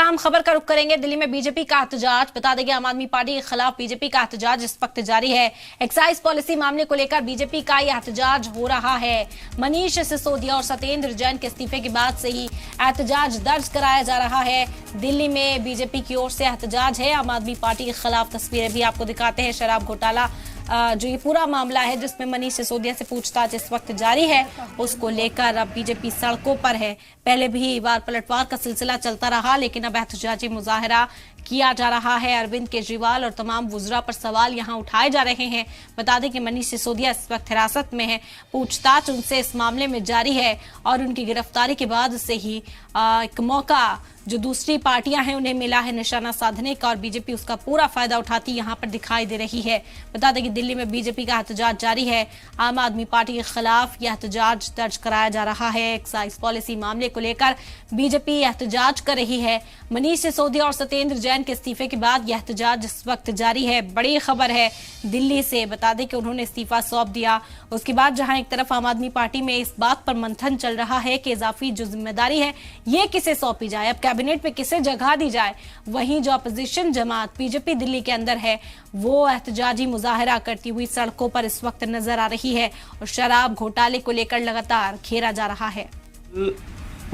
अहम खबर का रुख करेंगे। दिल्ली में बीजेपी का एहतजाज। बता देंगे आम आदमी पार्टी के खिलाफ बीजेपी का एहतजाज इस वक्त जारी है। एक्साइज पॉलिसी मामले को लेकर बीजेपी का यह एहतजाज हो रहा है। मनीष सिसोदिया और सत्येंद्र जैन के इस्तीफे के बाद से ही एहतजाज दर्ज कराया जा रहा है। दिल्ली में बीजेपी की ओर से एहतजाज है। आम आदमी पार्टी के खिलाफ तस्वीरें भी आपको दिखाते हैं। शराब घोटाला जो ये पूरा मामला है जिसमें मनीष सिसोदिया से पूछताछ इस वक्त जारी है, उसको लेकर अब बीजेपी सड़कों पर है। पहले भी वार पलटवार का सिलसिला चलता रहा, लेकिन अब एहतजाजी मुजाहरा किया जा रहा है। अरविंद केजरीवाल और तमाम वुज़रा पर सवाल यहां उठाए जा रहे हैं। बता दें कि मनीष सिसोदिया इस वक्त हिरासत में है। पूछताछ उनसे इस मामले में जारी है और उनकी गिरफ्तारी के बाद से ही एक मौका जो दूसरी पार्टियां हैं उन्हें मिला है निशाना साधने का, और बीजेपी उसका पूरा फायदा उठाती यहां पर दिखाई दे रही है। बता दें कि दिल्ली में बीजेपी का एहतजाज जारी है। आम आदमी पार्टी के खिलाफ यह एहतजाज दर्ज कराया जा रहा है। एक्साइज पॉलिसी मामले को लेकर बीजेपी एहतजाज कर रही है। मनीष सिसोदिया और सत्येंद्र जैन के इस्तीफे के बाद यह एहतजाज इस वक्त जारी है। बड़ी खबर है दिल्ली से। बता दें कि उन्होंने इस्तीफा सौंप दिया। उसके बाद जहां एक तरफ आम आदमी पार्टी में इस बात पर मंथन चल रहा है कि इजाफी जो जिम्मेदारी है ये किसे सौंपी जाए, अब कैबिनेट में किसे जगह दी जाए, वहीं जो अपोजिशन जमात बीजेपी दिल्ली के अंदर है वो एहतजाजी मुजाहरा करती हुई सड़कों पर इस वक्त नजर आ रही है और शराब घोटाले को लेकर लगातार घेरा जा रहा है।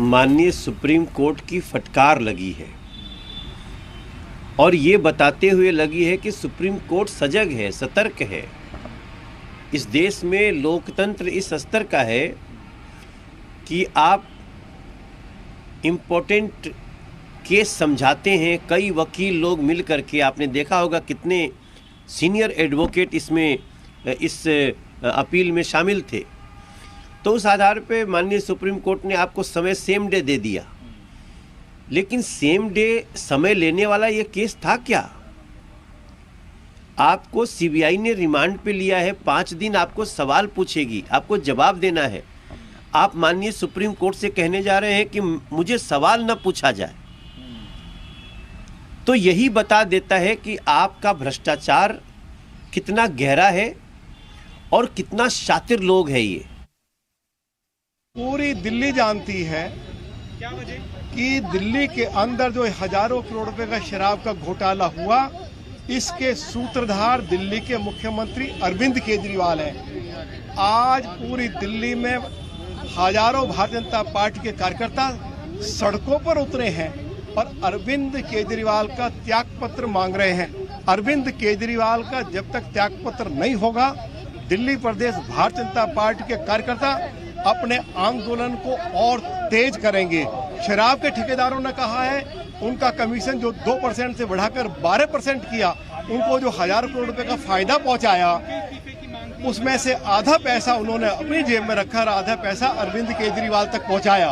माननीय सुप्रीम कोर्ट की फटकार लगी है और ये बताते हुए लगी है कि सुप्रीम कोर्ट सजग है, सतर्क है। इस देश में लोकतंत्र इस स्तर का है कि आप इम्पोर्टेंट केस समझाते हैं, कई वकील लोग मिल करके, आपने देखा होगा कितने सीनियर एडवोकेट इसमें इस अपील में शामिल थे। तो उस आधार पे माननीय सुप्रीम कोर्ट ने आपको समय सेम डे दे दिया, लेकिन सेम डे समय लेने वाला ये केस था क्या? आपको सीबीआई ने रिमांड पे लिया है, 5 दिन आपको सवाल पूछेगी, आपको जवाब देना है। आप माननीय सुप्रीम कोर्ट से कहने जा रहे हैं कि मुझे सवाल न पूछा जाए, तो यही बता देता है कि आपका भ्रष्टाचार कितना गहरा है और कितना शातिर लोग हैं। ये पूरी दिल्ली जानती है कि दिल्ली के अंदर जो हजारों करोड़ रुपए का शराब का घोटाला हुआ, इसके सूत्रधार दिल्ली के मुख्यमंत्री अरविंद केजरीवाल हैं। आज पूरी दिल्ली में हजारों भारतीय जनता पार्टी के कार्यकर्ता सड़कों पर उतरे हैं और अरविंद केजरीवाल का त्यागपत्र मांग रहे हैं। अरविंद केजरीवाल का जब तक त्यागपत्र नहीं होगा, दिल्ली प्रदेश भारतीय जनता पार्टी के कार्यकर्ता अपने आंदोलन को और तेज करेंगे। शराब के ठेकेदारों ने कहा है उनका कमीशन जो 2% से बढ़ाकर 12% किया, उनको जो हजारों करोड़ रुपए का फायदा पहुंचाया, उसमें से आधा पैसा उन्होंने अपनी जेब में रखा और आधा पैसा अरविंद केजरीवाल तक पहुंचाया।